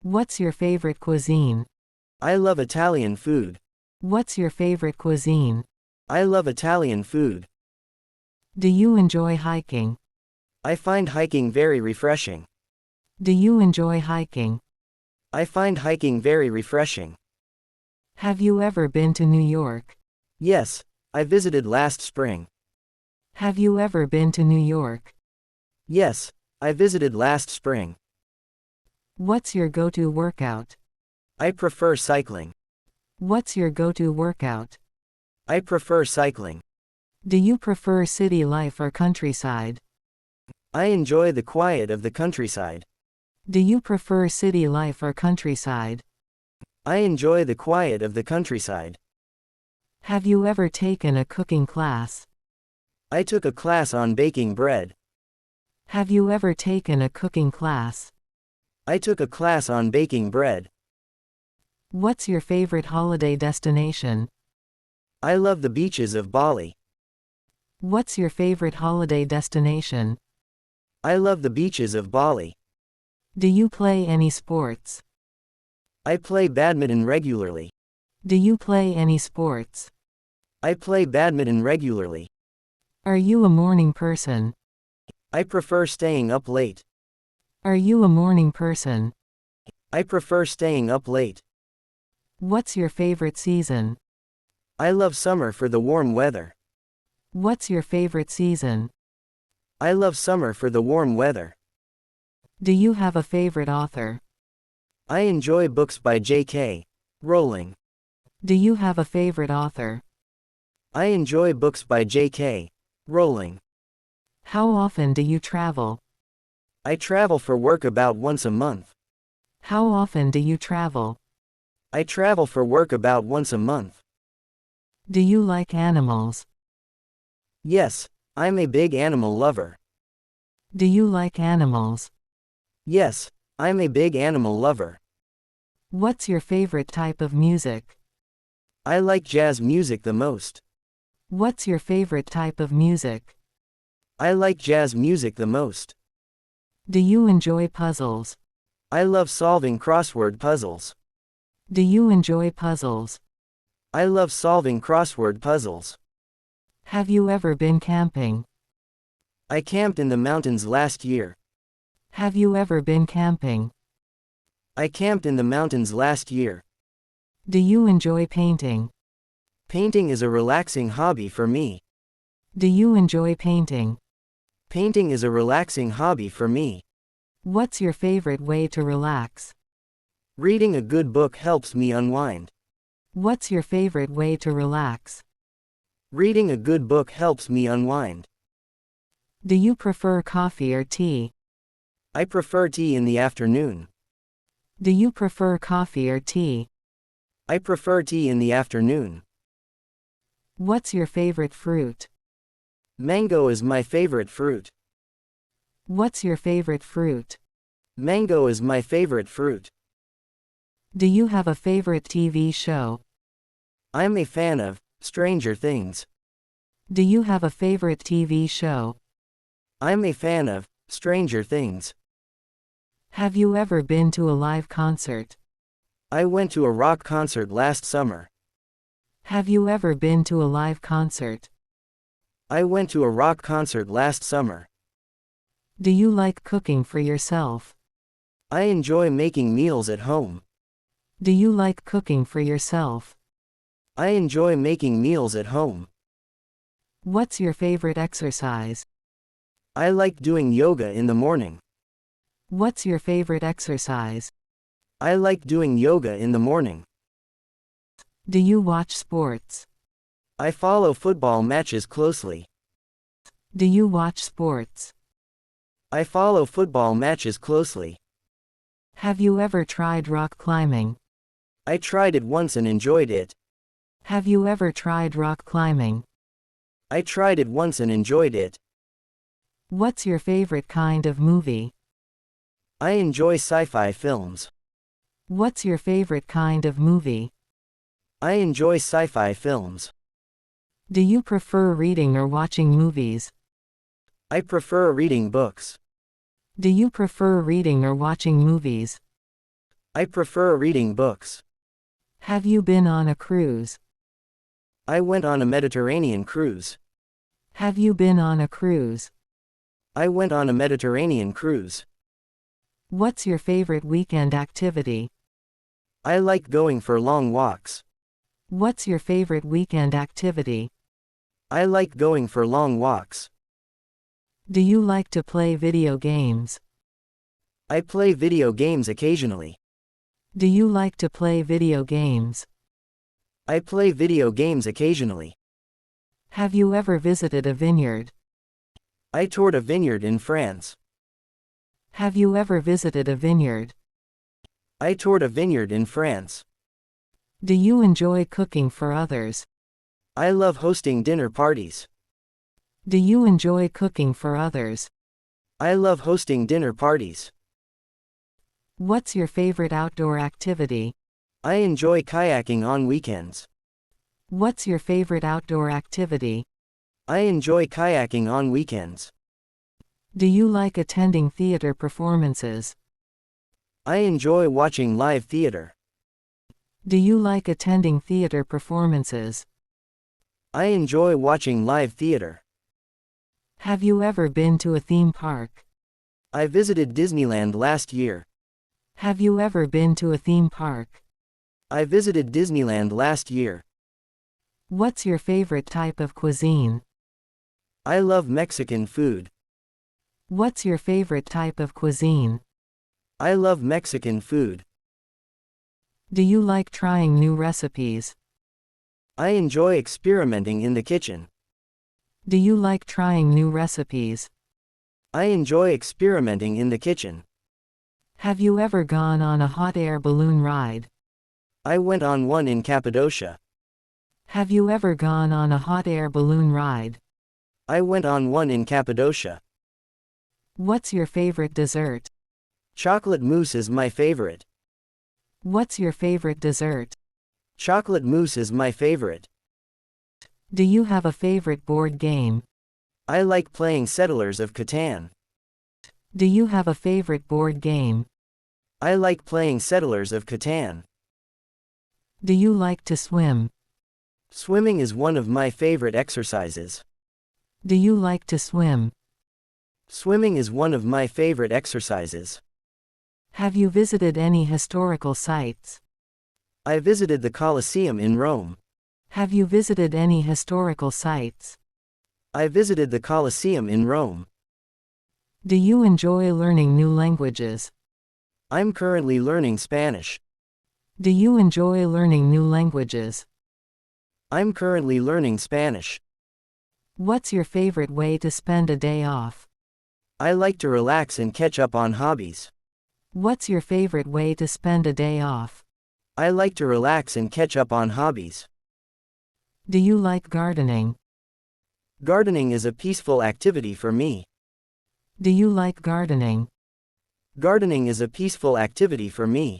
What's your favorite cuisine? I love Italian food. What's your favorite cuisine? I love Italian food. Do you enjoy hiking? I find hiking very refreshing. Do you enjoy hiking? I find hiking very refreshing. Have you ever been to New York? Yes, I visited last spring. Have you ever been to New York? Yes, I visited last spring. What's your go-to workout? I prefer cycling. What's your go-to workout? I prefer cycling. Do you prefer city life or countryside? I enjoy the quiet of the countryside. Do you prefer city life or countryside? I enjoy the quiet of the countryside. Have you ever taken a cooking class? I took a class on baking bread. Have you ever taken a cooking class? I took a class on baking bread. What's your favorite holiday destination? I love the beaches of Bali. What's your favorite holiday destination? I love the beaches of Bali. Do you play any sports? I play badminton regularly. Do you play any sports? I play badminton regularly. Are you a morning person? I prefer staying up late. Are you a morning person? I prefer staying up late. What's your favorite season? I love summer for the warm weather. What's your favorite season? I love summer for the warm weather. Do you have a favorite author? I enjoy books by J.K. Rowling. Do you have a favorite author? I enjoy books by J.K. Rowling. How often do you travel? I travel for work about once a month. How often do you travel? I travel for work about once a month. Do you like animals? Yes, I'm a big animal lover. Do you like animals? Yes, I'm a big animal lover. What's your favorite type of music? I like jazz music the most. What's your favorite type of music? I like jazz music the most. Do you enjoy puzzles? I love solving crossword puzzles. Do you enjoy puzzles? I love solving crossword puzzles. Have you ever been camping? I camped in the mountains last year. Have you ever been camping? I camped in the mountains last year. Do you enjoy painting? Painting is a relaxing hobby for me. Do you enjoy painting? Painting is a relaxing hobby for me. What's your favorite way to relax? Reading a good book helps me unwind. What's your favorite way to relax? Reading a good book helps me unwind. Do you prefer coffee or tea? I prefer tea in the afternoon. Do you prefer coffee or tea? I prefer tea in the afternoon. What's your favorite fruit? Mango is my favorite fruit. What's your favorite fruit? Mango is my favorite fruit. Do you have a favorite TV show? I'm a fan of Stranger Things. Do you have a favorite TV show? I'm a fan of Stranger Things. Have you ever been to a live concert? I went to a rock concert last summer. Have you ever been to a live concert? I went to a rock concert last summer. Do you like cooking for yourself? I enjoy making meals at home. Do you like cooking for yourself? I enjoy making meals at home. What's your favorite exercise? I like doing yoga in the morning. What's your favorite exercise? I like doing yoga in the morning. Do you watch sports? I follow football matches closely. Do you watch sports? I follow football matches closely. Have you ever tried rock climbing? I tried it once and enjoyed it. Have you ever tried rock climbing? I tried it once and enjoyed it. What's your favorite kind of movie? I enjoy sci-fi films. What's your favorite kind of movie? I enjoy sci-fi films. Do you prefer reading or watching movies? I prefer reading books. Do you prefer reading or watching movies? I prefer reading books. Have you been on a cruise? I went on a Mediterranean cruise. Have you been on a cruise? I went on a Mediterranean cruise. What's your favorite weekend activity? I like going for long walks. What's your favorite weekend activity? I like going for long walks. Do you like to play video games? I play video games occasionally. Do you like to play video games? I play video games occasionally. Have you ever visited a vineyard? I toured a vineyard in France. Have you ever visited a vineyard? I toured a vineyard in France. Do you enjoy cooking for others? I love hosting dinner parties. Do you enjoy cooking for others? I love hosting dinner parties. What's your favorite outdoor activity? I enjoy kayaking on weekends. What's your favorite outdoor activity? I enjoy kayaking on weekends. Do you like attending theater performances? I enjoy watching live theater. Do you like attending theater performances? I enjoy watching live theater. Have you ever been to a theme park? I visited Disneyland last year. Have you ever been to a theme park? I visited Disneyland last year. What's your favorite type of cuisine? I love Mexican food. What's your favorite type of cuisine? I love Mexican food. Do you like trying new recipes? I enjoy experimenting in the kitchen. Do you like trying new recipes? I enjoy experimenting in the kitchen. Have you ever gone on a hot air balloon ride? I went on one in Cappadocia. Have you ever gone on a hot air balloon ride? I went on one in Cappadocia. What's your favorite dessert? Chocolate mousse is my favorite. What's your favorite dessert? Chocolate mousse is my favorite. Do you have a favorite board game? I like playing Settlers of Catan. Do you have a favorite board game? I like playing Settlers of Catan. Do you like to swim? Swimming is one of my favorite exercises. Do you like to swim? Swimming is one of my favorite exercises. Have you visited any historical sites? I visited the Colosseum in Rome. Have you visited any historical sites? I visited the Colosseum in Rome. Do you enjoy learning new languages? I'm currently learning Spanish. Do you enjoy learning new languages? I'm currently learning Spanish. What's your favorite way to spend a day off? I like to relax and catch up on hobbies. What's your favorite way to spend a day off? I like to relax and catch up on hobbies. Do you like gardening? Gardening is a peaceful activity for me. Do you like gardening? Gardening is a peaceful activity for me.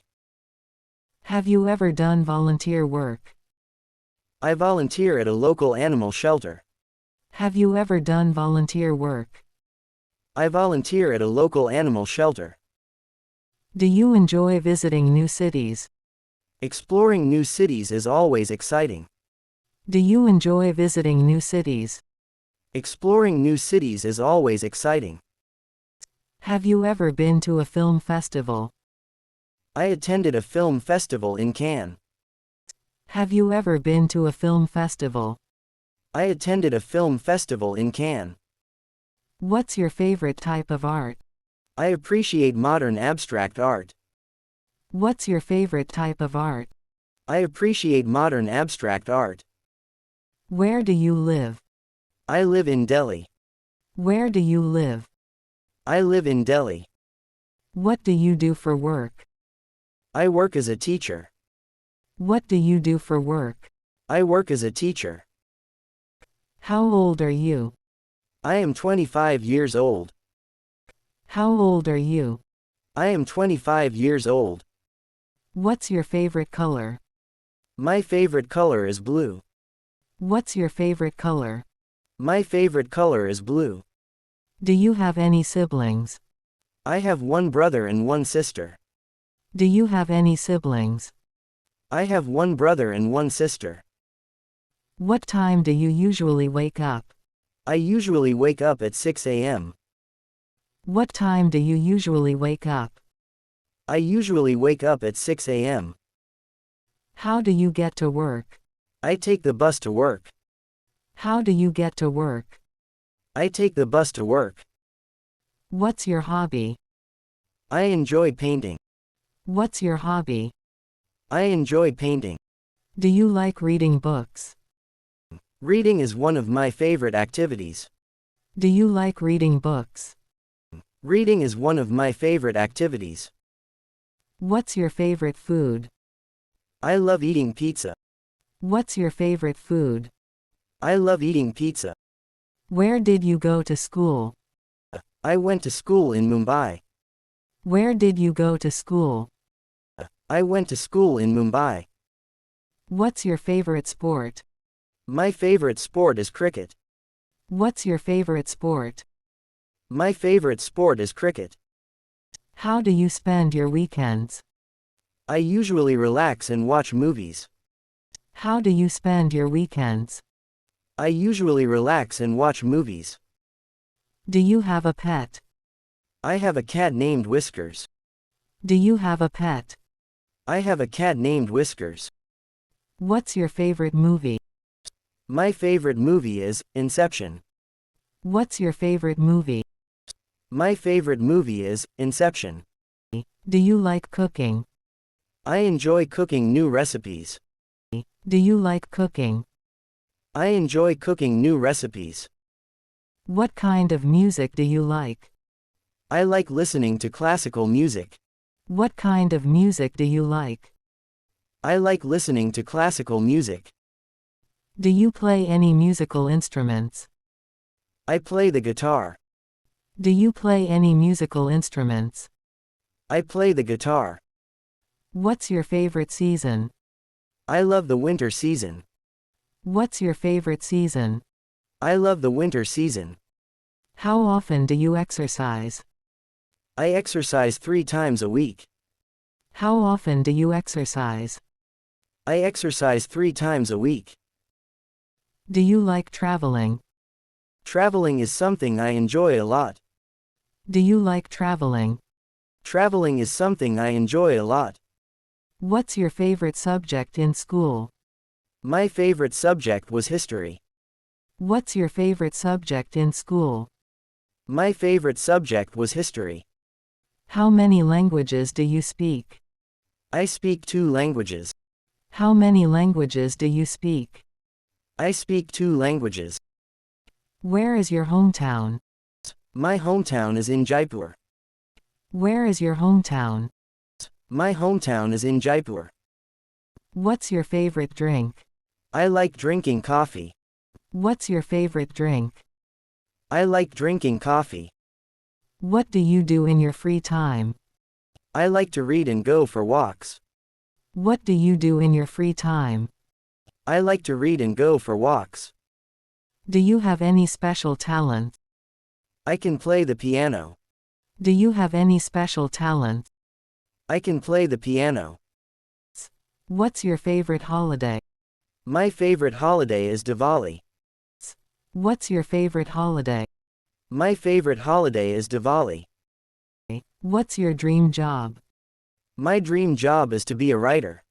Have you ever done volunteer work? I volunteer at a local animal shelter. Have you ever done volunteer work? I volunteer at a local animal shelter. Do you enjoy visiting new cities? Exploring new cities is always exciting. Do you enjoy visiting new cities? Exploring new cities is always exciting. Have you ever been to a film festival? I attended a film festival in Cannes. Have you ever been to a film festival? I attended a film festival in Cannes. What's your favorite type of art? I appreciate modern abstract art. What's your favorite type of art? I appreciate modern abstract art. Where do you live? I live in Delhi. Where do you live? I live in Delhi. What do you do for work? I work as a teacher. What do you do for work? I work as a teacher. How old are you? I am 25 years old. How old are you? I am 25 years old. What's your favorite color? My favorite color is blue. What's your favorite color? My favorite color is blue. Do you have any siblings? I have one brother and one sister. Do you have any siblings? I have one brother and one sister. What time do you usually wake up? I usually wake up at 6 a.m. What time do you usually wake up? I usually wake up at 6 a.m. How do you get to work? I take the bus to work. How do you get to work? I take the bus to work. What's your hobby? I enjoy painting. What's your hobby? I enjoy painting. Do you like reading books? Reading is one of my favorite activities. Do you like reading books? Reading is one of my favorite activities. What's your favorite food? I love eating pizza. What's your favorite food? I love eating pizza. Where did you go to school? I went to school in Mumbai. Where did you go to school? I went to school in Mumbai. What's your favorite sport? My favorite sport is cricket. What's your favorite sport? My favorite sport is cricket. How do you spend your weekends? I usually relax and watch movies. How do you spend your weekends? I usually relax and watch movies. Do you have a pet? I have a cat named Whiskers. Do you have a pet? I have a cat named Whiskers. What's your favorite movie? My favorite movie is Inception. What's your favorite movie? My favorite movie is Inception. Do you like cooking? I enjoy cooking new recipes. Do you like cooking? I enjoy cooking new recipes. What kind of music do you like? I like listening to classical music. What kind of music do you like? I like listening to classical music. Do you play any musical instruments? I play the guitar. Do you play any musical instruments? I play the guitar. What's your favorite season? I love the winter season. What's your favorite season? I love the winter season. How often do you exercise? I exercise 3 times a week. How often do you exercise? I exercise 3 times a week. Do you like traveling? Traveling is something I enjoy a lot. Do you like traveling? Traveling is something I enjoy a lot. What's your favorite subject in school? My favorite subject was history. What's your favorite subject in school? My favorite subject was history. How many languages do you speak? I speak 2 languages. How many languages do you speak? I speak 2 languages. Where is your hometown? My hometown is in Jaipur. Where is your hometown? My hometown is in Jaipur. What's your favorite drink? I like drinking coffee. What's your favorite drink? I like drinking coffee. What do you do in your free time? I like to read and go for walks. What do you do in your free time? I like to read and go for walks. Do you have any special talent? I can play the piano. Do you have any special talent? I can play the piano. What's your favorite holiday? My favorite holiday is Diwali. What's your favorite holiday? My favorite holiday is Diwali. What's your dream job? My dream job is to be a writer.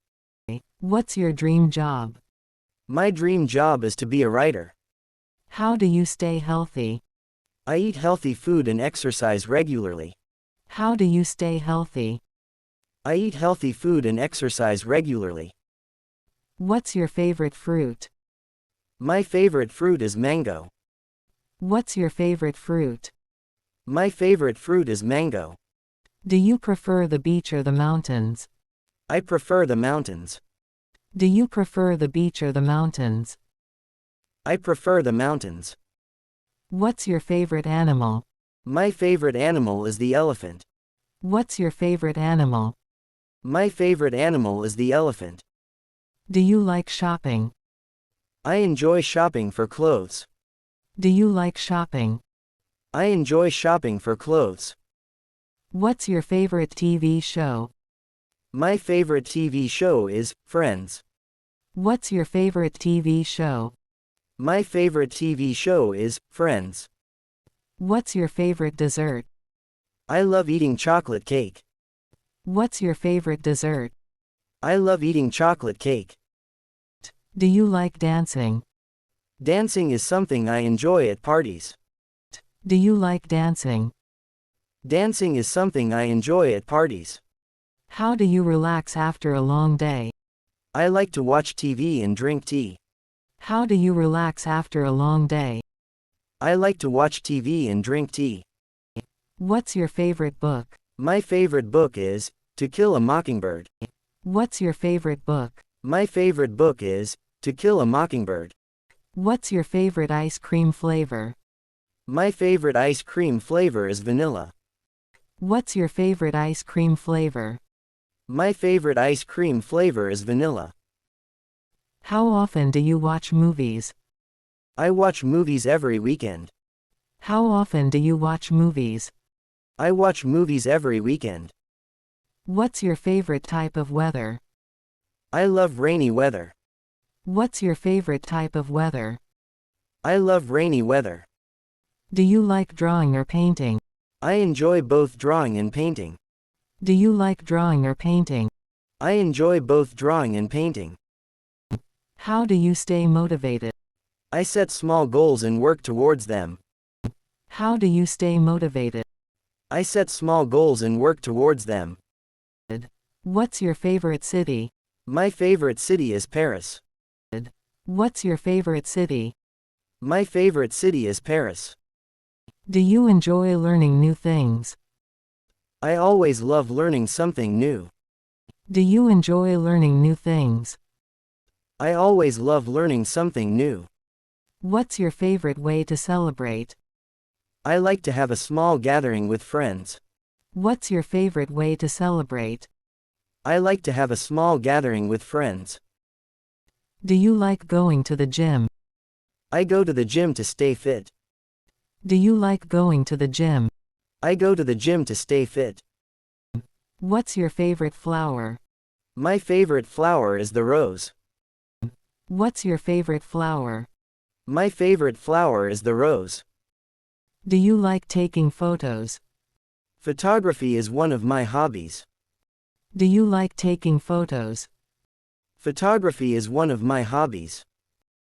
What's your dream job? My dream job is to be a writer. How do you stay healthy? I eat healthy food and exercise regularly. How do you stay healthy? I eat healthy food and exercise regularly. What's your favorite fruit? My favorite fruit is mango. What's your favorite fruit? My favorite fruit is mango. Do you prefer the beach or the mountains? I prefer the mountains. Do you prefer the beach or the mountains? I prefer the mountains. What's your favorite animal? My favorite animal is the elephant. What's your favorite animal? My favorite animal is the elephant. Do you like shopping? I enjoy shopping for clothes. Do you like shopping? I enjoy shopping for clothes. What's your favorite TV show? My favorite TV show is Friends. What's your favorite TV show? My favorite TV show is Friends. What's your favorite dessert? I love eating chocolate cake. What's your favorite dessert? I love eating chocolate cake. Do you like dancing? Dancing is something I enjoy at parties. Do you like dancing? Dancing is something I enjoy at parties. How do you relax after a long day? I like to watch TV and drink tea. How do you relax after a long day? I like to watch TV and drink tea. What's your favorite book? My favorite book is To Kill a Mockingbird. What's your favorite book? My favorite book is To Kill a Mockingbird. What's your favorite ice cream flavor? My favorite ice cream flavor is vanilla. What's your favorite ice cream flavor? My favorite ice cream flavor is vanilla. How often do you watch movies? I watch movies every weekend. How often do you watch movies? I watch movies every weekend. What's your favorite type of weather? I love rainy weather. What's your favorite type of weather? I love rainy weather. Do you like drawing or painting? I enjoy both drawing and painting. Do you like drawing or painting? I enjoy both drawing and painting. How do you stay motivated? I set small goals and work towards them. How do you stay motivated? I set small goals and work towards them. What's your favorite city? My favorite city is Paris. What's your favorite city? My favorite city is Paris. Do you enjoy learning new things? I always love learning something new. Do you enjoy learning new things? I always love learning something new. What's your favorite way to celebrate? I like to have a small gathering with friends. What's your favorite way to celebrate? I like to have a small gathering with friends. Do you like going to the gym? I go to the gym to stay fit. Do you like going to the gym? I go to the gym to stay fit. What's your favorite flower? My favorite flower is the rose. What's your favorite flower? My favorite flower is the rose. Do you like taking photos? Photography is one of my hobbies. Do you like taking photos? Photography is one of my hobbies.